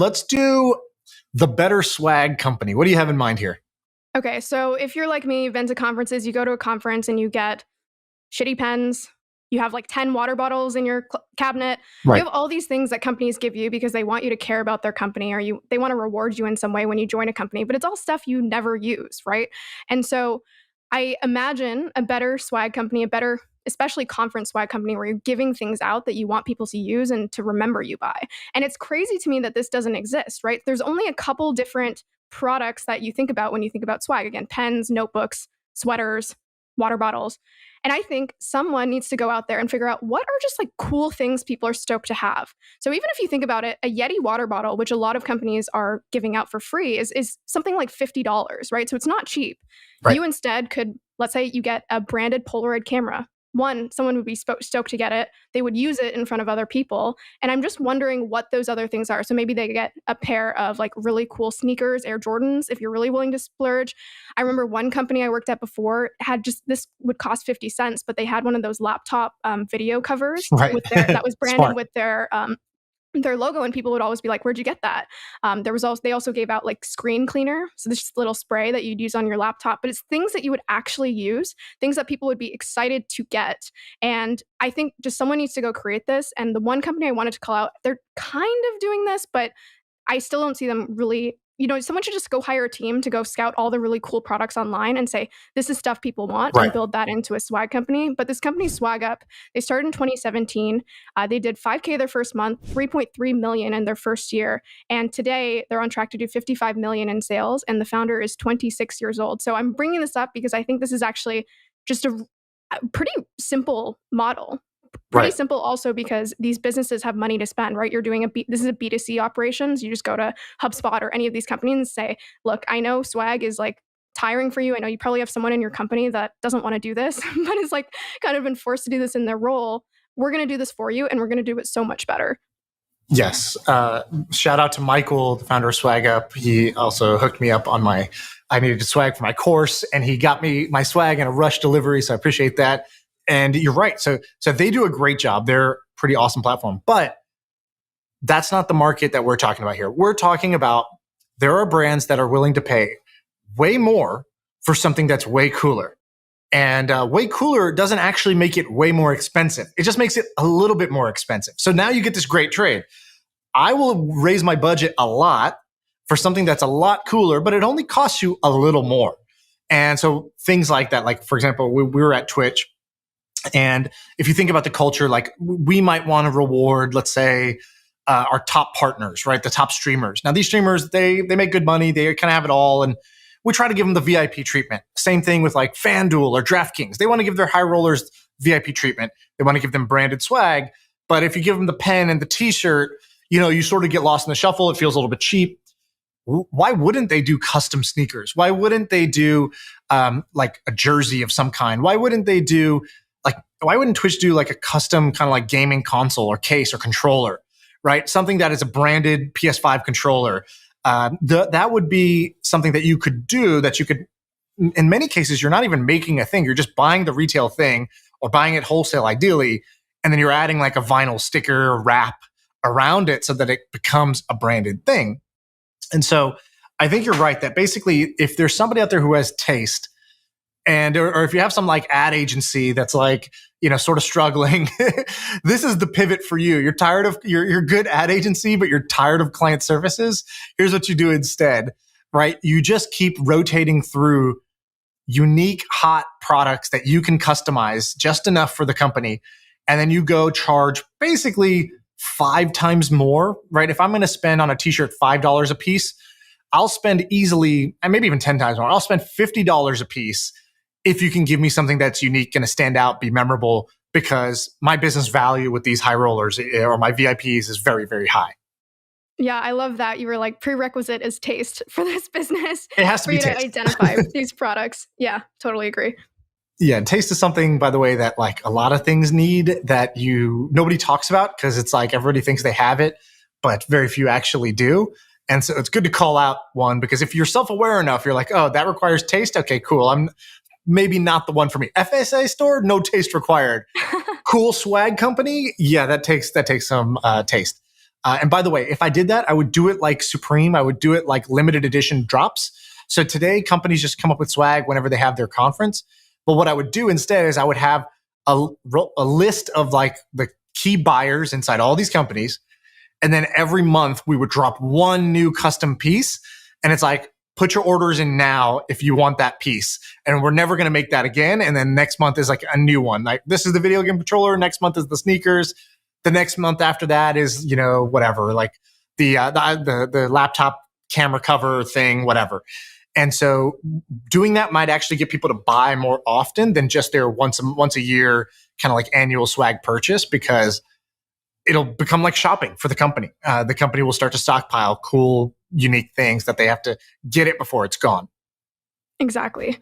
Let's do the Better Swag Company. What do you have in mind here? Okay, so if you're like me, you've been to conferences, you go to a conference and you get shitty pens, you have like 10 water bottles in your cabinet. Right. You have all these things that companies give you because they want you to care about their company, or they want to reward you in some way when you join a company, but it's all stuff you never use, right? And so I imagine a better swag company, a better, especially conference swag company, where you're giving things out that you want people to use and to remember you by. And it's crazy to me that this doesn't exist, right? There's only a couple different products that you think about when you think about swag. Again, pens, notebooks, sweaters, water bottles. And I think someone needs to go out there and figure out what are just like cool things people are stoked to have. So even if you think about it, a Yeti water bottle, which a lot of companies are giving out for free, is something like $50, right? So it's not cheap. Right. You instead could, let's say you get a branded Polaroid camera. One, someone would be stoked to get it. They would use it in front of other people. And I'm just wondering what those other things are. So maybe they get a pair of like really cool sneakers, Air Jordans, if you're really willing to splurge. I remember one company I worked at before had just, this would cost 50 cents, but they had one of those laptop video covers with that was branded with their logo, and people would always be like, "Where'd you get that?" They also gave out like screen cleaner, so this little spray that you'd use on your laptop. But it's things that you would actually use, things that people would be excited to get. And I think just someone needs to go create this. And the one company I wanted to call out, they're kind of doing this, but I still don't see them really. Someone should just go hire a team to go scout all the really cool products online and say, this is stuff people want, and build that into a swag company. But this company, Swag Up, they started in 2017. They did 5K their first month, 3.3 million in their first year. And today they're on track to do 55 million in sales. And the founder is 26 years old. So I'm bringing this up because I think this is actually just a pretty simple model. Pretty simple also because these businesses have money to spend, right? You're doing this is a B2C operations. You just go to HubSpot or any of these companies and say, look, I know swag is like tiring for you. I know you probably have someone in your company that doesn't want to do this, but is like kind of been forced to do this in their role. We're going to do this for you, and we're going to do it so much better. Yes. Shout out to Michael, the founder of Swag Up. He also hooked me up on I needed swag for my course, and he got me my swag in a rush delivery. So I appreciate that. And you're right. So they do a great job. They're a pretty awesome platform, but that's not the market that we're talking about here. We're talking about there are brands that are willing to pay way more for something that's way cooler. And way cooler doesn't actually make it way more expensive. It just makes it a little bit more expensive. So now you get this great trade. I will raise my budget a lot for something that's a lot cooler, but it only costs you a little more. And so things like that, like for example, we were at Twitch. And if you think about the culture, like we might want to reward, let's say, our top partners, right? The top streamers. Now, these streamers, they make good money. They kind of have it all. And we try to give them the VIP treatment. Same thing with like FanDuel or DraftKings. They want to give their high rollers VIP treatment. They want to give them branded swag. But if you give them the pen and the t-shirt, you sort of get lost in the shuffle. It feels a little bit cheap. Why wouldn't they do custom sneakers? Why wouldn't they do like a jersey of some kind? Why wouldn't Twitch do like a custom kind of like gaming console or case or controller, right? Something that is a branded PS5 controller. That would be something that you could do, that you could, in many cases, you're not even making a thing. You're just buying the retail thing or buying it wholesale ideally. And then you're adding like a vinyl sticker or wrap around it so that it becomes a branded thing. And so I think you're right that basically if there's somebody out there who has taste, and or if you have some like ad agency that's like, sort of struggling, this is the pivot for you. You're tired of you're good ad agency, but you're tired of client services. Here's what you do instead, right? You just keep rotating through unique, hot products that you can customize just enough for the company. And then you go charge basically 5 times more, right? If I'm going to spend on a t-shirt $5 a piece, I'll spend easily, and maybe even 10 times more, I'll spend $50 a piece if you can give me something that's unique, going to stand out, be memorable, because my business value with these high rollers or my VIPs is very, very high. Yeah, I love that. You were like, prerequisite is taste for this business. It has to be taste. To identify these products. Yeah, totally agree. Yeah, and taste is something, by the way, that like a lot of things need that nobody talks about because it's like everybody thinks they have it, but very few actually do. And so it's good to call out one, because if you're self-aware enough, you're like, oh, that requires taste. Okay, cool. I'm maybe not the one for me. FSA store, no taste required. Cool swag company, yeah, that takes some taste. And by the way, if I did that, I would do it like Supreme. I would do it like limited edition drops. So today, companies just come up with swag whenever they have their conference. But what I would do instead is I would have a list of like the key buyers inside all these companies. And then every month we would drop one new custom piece. And it's like, put your orders in now if you want that piece. And we're never going to make that again. And then next month is like a new one. Like this is the video game controller. Next month is the sneakers. The next month after that is, whatever, like the laptop camera cover thing, whatever. And so doing that might actually get people to buy more often than just their once a year kind of like annual swag purchase, because it'll become like shopping for the company. The company will start to stockpile cool, unique things that they have to get it before it's gone. Exactly.